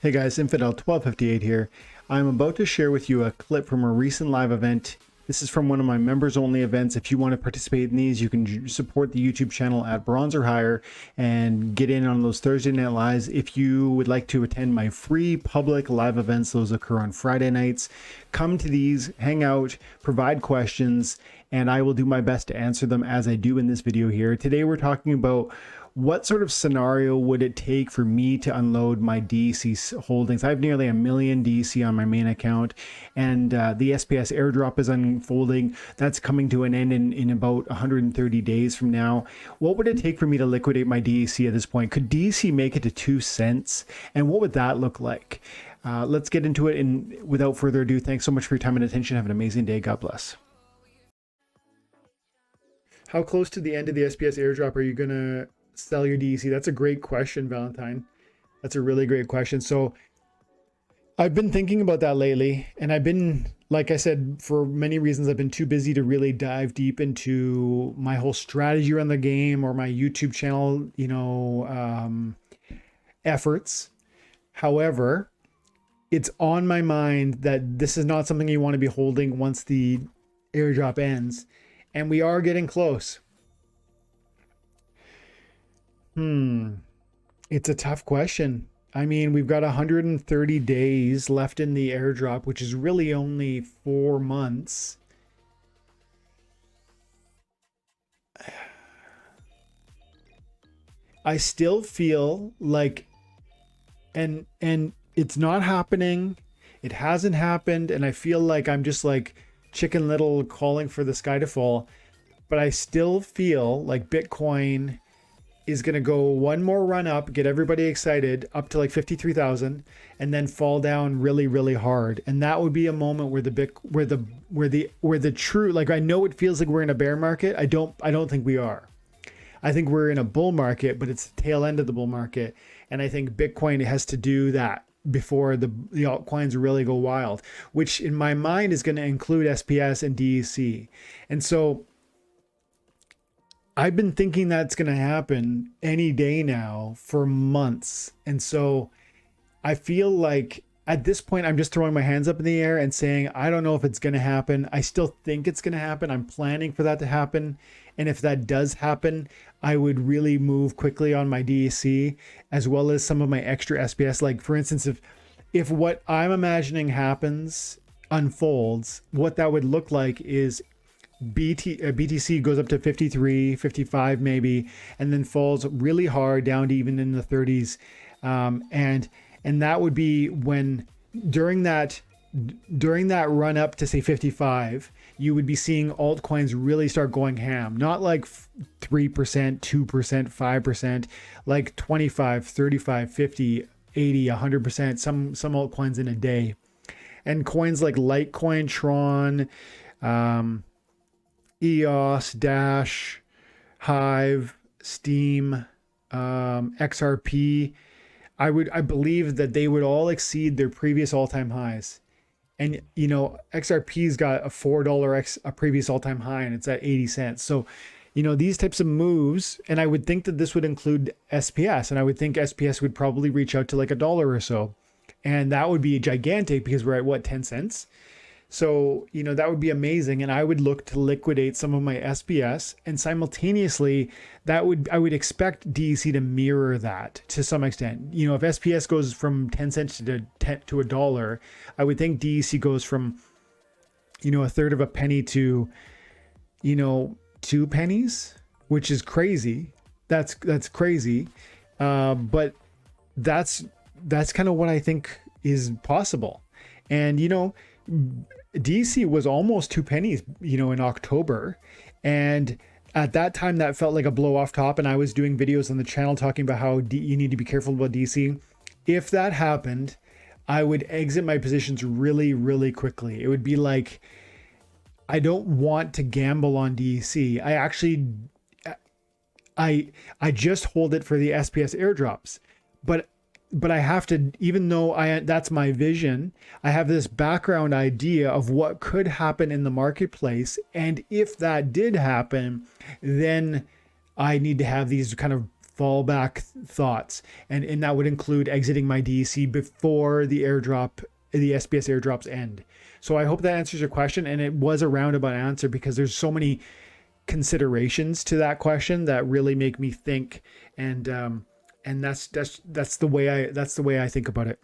Hey guys, Infidel1258 here. I'm about to share with you a clip from a recent live event. This is from one of my members only events. If you want to participate in these, you can support the YouTube channel at bronze or higher and get in on those Thursday night lives. If you would like to attend my free public live events, those occur on Friday nights. Come to these, hang out, provide questions, and I will do my best to answer them as I do in this video here. Today we're talking about what sort of scenario would it take for me to unload my DEC holdings? I have nearly 1 million DEC on my main account, and the SPS airdrop is unfolding. That's coming to an end in about 130 days from now. What would it take for me to liquidate my DEC at this point? Could DEC make it to 2 cents? And what would that look like? Let's get into it. And without further ado, thanks so much for your time and attention. Have an amazing day. God bless. How close to the end of the SPS airdrop are you going to sell your DEC? That's a great question, Valentine. That's a really great question. So I've been thinking about that lately, and I've been, like I said, for many reasons, I've been too busy to really dive deep into my whole strategy around the game or my YouTube channel, efforts. However, it's on my mind that this is not something you want to be holding once the airdrop ends, and we are getting close. It's a tough question. I mean, we've got 130 days left in the airdrop, which is really only 4 months. I still feel like, and it's not happening. It hasn't happened. And I feel like I'm just like Chicken Little calling for the sky to fall. But I still feel like Bitcoin is going to go one more run up, get everybody excited up to like 53,000, and then fall down really, really hard. And that would be a moment where the true, like, I know it feels like we're in a bear market. I don't think we are. I think we're in a bull market, but it's the tail end of the bull market. And I think Bitcoin has to do that before the altcoins really go wild, which in my mind is going to include SPS and DEC. And so I've been thinking that's going to happen any day now for months. And so I feel like at this point, I'm just throwing my hands up in the air and saying, I don't know if it's going to happen. I still think it's going to happen. I'm planning for that to happen. And if that does happen, I would really move quickly on my DEC as well as some of my extra SPS. Like, for instance, if what I'm imagining happens, unfolds, what that would look like is BTC goes up to 53, 55 maybe, and then falls really hard down to even in the 30s. And that would be when during that run up to say 55, you would be seeing altcoins really start going ham. Not like 3%, 2%, 5%, like 25, 35, 50, 80, 100%, some altcoins in a day. And coins like Litecoin, Tron, EOS, Dash, Hive, Steam, XRP, I believe that they would all exceed their previous all-time highs. And XRP's got a $4 a previous all-time high, and it's at 80 cents. So these types of moves, and I would think that this would include SPS, and I would think SPS would probably reach out to like $1 or so, and that would be gigantic because we're at what, 10 cents. So, that would be amazing. And I would look to liquidate some of my SPS, and simultaneously I would expect DEC to mirror that to some extent. If SPS goes from 10 cents to $1, I would think DEC goes from, a third of a penny to, 2 pennies, which is crazy. That's crazy. But that's kind of what I think is possible. And, DC was almost 2 pennies, in October. And at that time, that felt like a blow off top. And I was doing videos on the channel talking about how you need to be careful about DC. If that happened, I would exit my positions really, really quickly. It would be like, I don't want to gamble on DC. I just hold it for the SPS airdrops. But I have to, even though that's my vision, I have this background idea of what could happen in the marketplace. And if that did happen, then I need to have these kind of fallback thoughts, and that would include exiting my DEC before the SPS airdrops end. So I hope that answers your question, and it was a roundabout answer because there's so many considerations to that question that really make me think, and that's the way I think about it.